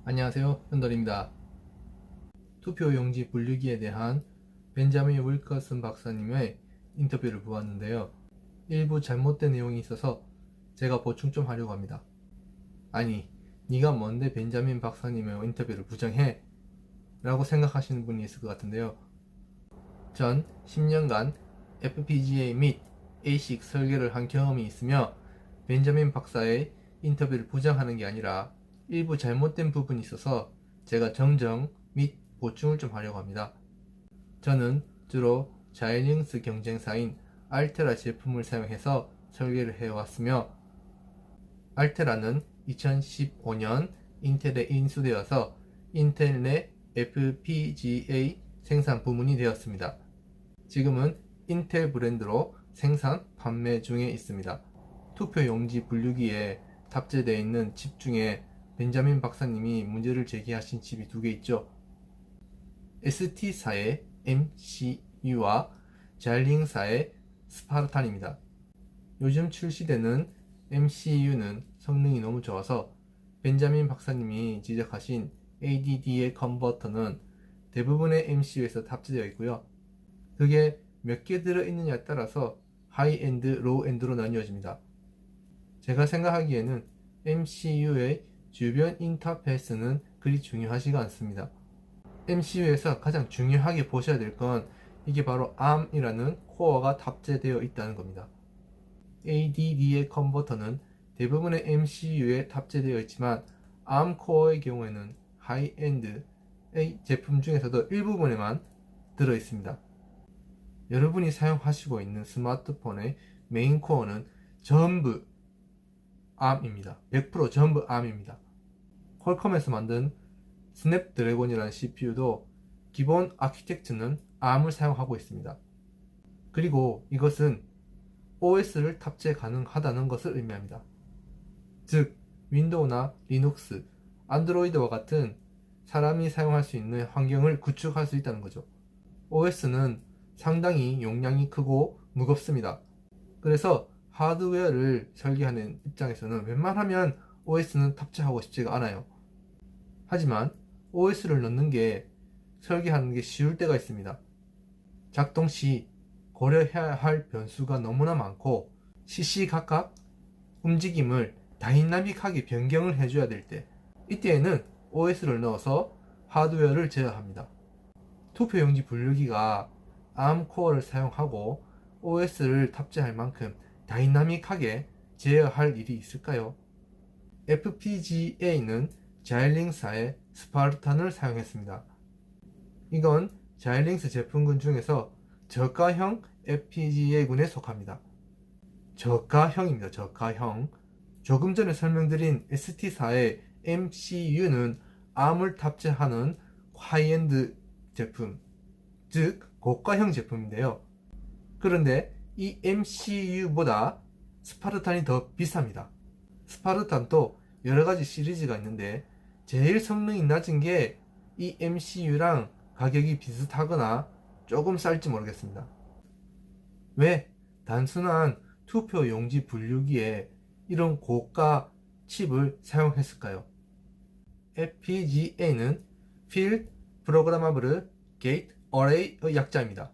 안녕하세요, 현돌입니다. 투표용지 분류기에 대한 벤자민 윌커슨 박사님의 인터뷰를 보았는데요. 일부 잘못된 내용이 있어서 제가 보충 좀 하려고 합니다. 아니, 네가 뭔데 벤자민 박사님의 인터뷰를 부정해? 라고 생각하시는 분이 있을 것 같은데요. 전 10년간 FPGA 및 ASIC 설계를 한 경험이 있으며 벤자민 박사의 인터뷰를 부정하는 게 아니라 일부 잘못된 부분이 있어서 제가 정정 및 보충을 좀 하려고 합니다. 저는 주로 자이링스 경쟁사인 알테라 제품을 사용해서 설계를 해왔으며 알테라는 2015년 인텔에 인수되어서 인텔 내 FPGA 생산 부문이 되었습니다. 지금은 인텔 브랜드로 생산, 판매 중에 있습니다. 투표용지 분류기에 탑재되어 있는 칩 중에 벤자민 박사님이 문제를 제기하신 칩이 두 개 있죠. ST사의 MCU와 자일링사의 스파르탄입니다. 요즘 출시되는 MCU는 성능이 너무 좋아서 벤자민 박사님이 지적하신 ADD의 컨버터는 대부분의 MCU에서 탑재되어 있고요. 그게 몇 개 들어있느냐에 따라서 하이엔드, 로우엔드로 나뉘어집니다. 제가 생각하기에는 MCU의 주변 인터페이스는 그리 중요하지가 않습니다. MCU에서 가장 중요하게 보셔야 될 건 이게 바로 ARM이라는 코어가 탑재되어 있다는 겁니다. ADD의 컨버터는 대부분의 MCU에 탑재되어 있지만 ARM 코어의 경우에는 하이엔드의 제품 중에서도 일부분에만 들어 있습니다. 여러분이 사용하시고 있는 스마트폰의 메인 코어는 전부 ARM입니다. 100% 전부 ARM입니다. 퀄컴에서 만든 스냅드래곤이라는 CPU도 기본 아키텍처는 ARM을 사용하고 있습니다. 그리고 이것은 OS를 탑재 가능하다는 것을 의미합니다. 즉, 윈도우나 리눅스, 안드로이드와 같은 사람이 사용할 수 있는 환경을 구축할 수 있다는 거죠. OS는 상당히 용량이 크고 무겁습니다. 그래서 하드웨어를 설계하는 입장에서는 웬만하면 OS는 탑재하고 싶지가 않아요. 하지만 OS를 넣는 게 설계하는 게 쉬울 때가 있습니다. 작동 시 고려해야 할 변수가 너무나 많고 시시각각 움직임을 다이나믹하게 변경을 해줘야 될 때, 이때에는 OS를 넣어서 하드웨어를 제어합니다. 투표용지 분류기가 ARM 코어를 사용하고 OS를 탑재할 만큼 다이나믹하게 제어할 일이 있을까요? FPGA는 자일링사의 스파르탄을 사용했습니다. 이건 자일링스 제품군 중에서 저가형 FPGA군에 속합니다. 저가형입니다. 저가형. 조금 전에 설명드린 ST사의 MCU는 ARM을 탑재하는 하이엔드 제품, 즉 고가형 제품인데요. 그런데 이 MCU보다 스파르탄이 더 비쌉니다. 스파르탄도 여러가지 시리즈가 있는데 제일 성능이 낮은 게 이 MCU랑 가격이 비슷하거나 조금 쌀지 모르겠습니다. 왜 단순한 투표 용지 분류기에 이런 고가 칩을 사용했을까요? FPGA는 Field Programmable Gate Array의 약자입니다.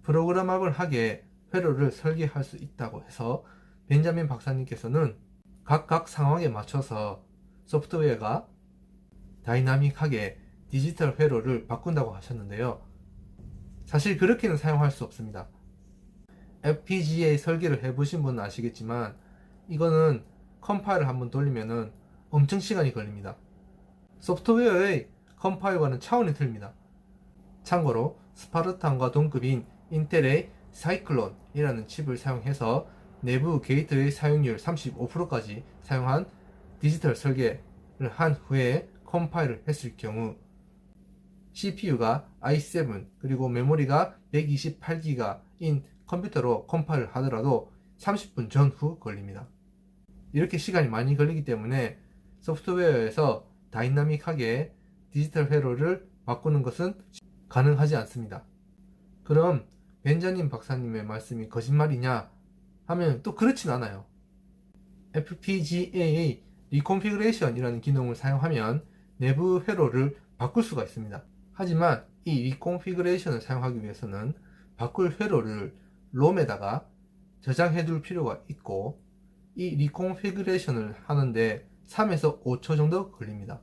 프로그래머블하게 회로를 설계할 수 있다고 해서 벤자민 박사님께서는 각각 상황에 맞춰서 소프트웨어가 다이나믹하게 디지털 회로를 바꾼다고 하셨는데요. 사실 그렇게는 사용할 수 없습니다. FPGA 설계를 해보신 분은 아시겠지만 이거는 컴파일을 한번 돌리면은 엄청 시간이 걸립니다. 소프트웨어의 컴파일과는 차원이 틀립니다. 참고로 스파르탄과 동급인 인텔의 사이클론이라는 칩을 사용해서 내부 게이트의 사용률 35%까지 사용한 디지털 설계를 한 후에 컴파일을 했을 경우 CPU가 i7 그리고 메모리가 128기가인 컴퓨터로 컴파일을 하더라도 30분 전후 걸립니다. 이렇게 시간이 많이 걸리기 때문에 소프트웨어에서 다이나믹하게 디지털 회로를 바꾸는 것은 가능하지 않습니다. 그럼 벤자민 박사님의 말씀이 거짓말이냐 하면 또 그렇진 않아요. FPGA의 리configuration이라는 기능을 사용하면 내부 회로를 바꿀 수가 있습니다. 하지만 이 리configuration을 사용하기 위해서는 바꿀 회로를 롬에다가 저장해 둘 필요가 있고, 이 리configuration을 하는데 3에서 5초 정도 걸립니다.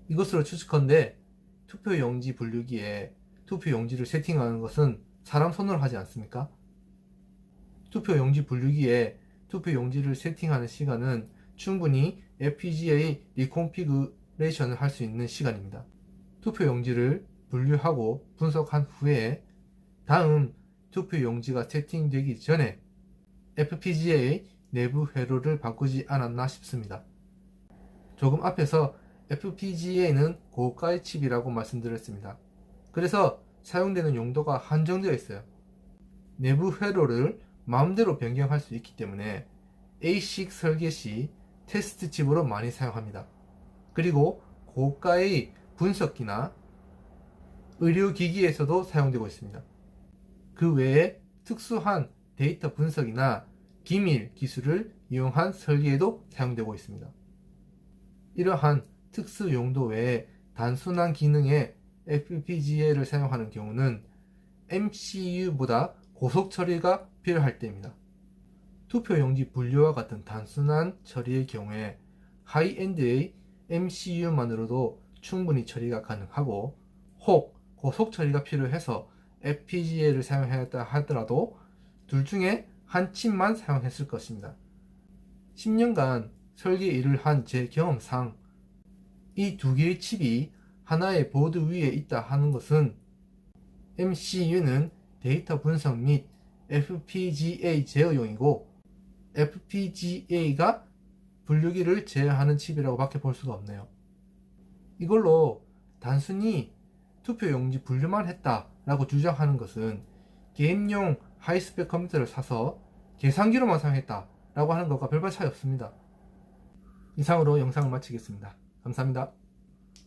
이것으로 추측컨대 투표 용지 분류기에 투표 용지를 세팅하는 것은 사람 손으로 하지 않습니까? 투표 용지 분류기에 투표 용지를 세팅하는 시간은 충분히 FPGA 리콘피그레이션을 할 수 있는 시간입니다. 투표 용지를 분류하고 분석한 후에 다음 투표 용지가 세팅되기 전에 FPGA 내부 회로를 바꾸지 않았나 싶습니다. 조금 앞에서 FPGA는 고가의 칩이라고 말씀드렸습니다. 그래서 사용되는 용도가 한정되어 있어요. 내부 회로를 마음대로 변경할 수 있기 때문에 ASIC 설계 시 테스트 칩으로 많이 사용합니다. 그리고 고가의 분석기나 의료기기에서도 사용되고 있습니다. 그 외에 특수한 데이터 분석이나 기밀 기술을 이용한 설계에도 사용되고 있습니다. 이러한 특수 용도 외에 단순한 기능의 FPGA를 사용하는 경우는 MCU보다 고속 처리가 필요할 때입니다. 투표 용지 분류와 같은 단순한 처리의 경우에 하이엔드의 MCU만으로도 충분히 처리가 가능하고, 혹 고속 처리가 필요해서 FPGA를 사용했다 하더라도 둘 중에 한 칩만 사용했을 것입니다. 10년간 설계 일을 한 제 경험상 이 두 개의 칩이 하나의 보드 위에 있다 하는 것은 MCU는 데이터 분석 및 FPGA 제어용이고 FPGA가 분류기를 제어하는 칩이라고 밖에 볼 수가 없네요. 이걸로 단순히 투표 용지 분류만 했다 라고 주장하는 것은 게임용 하이스펙 컴퓨터를 사서 계산기로만 사용했다 라고 하는 것과 별반 차이 없습니다. 이상으로 영상을 마치겠습니다. 감사합니다.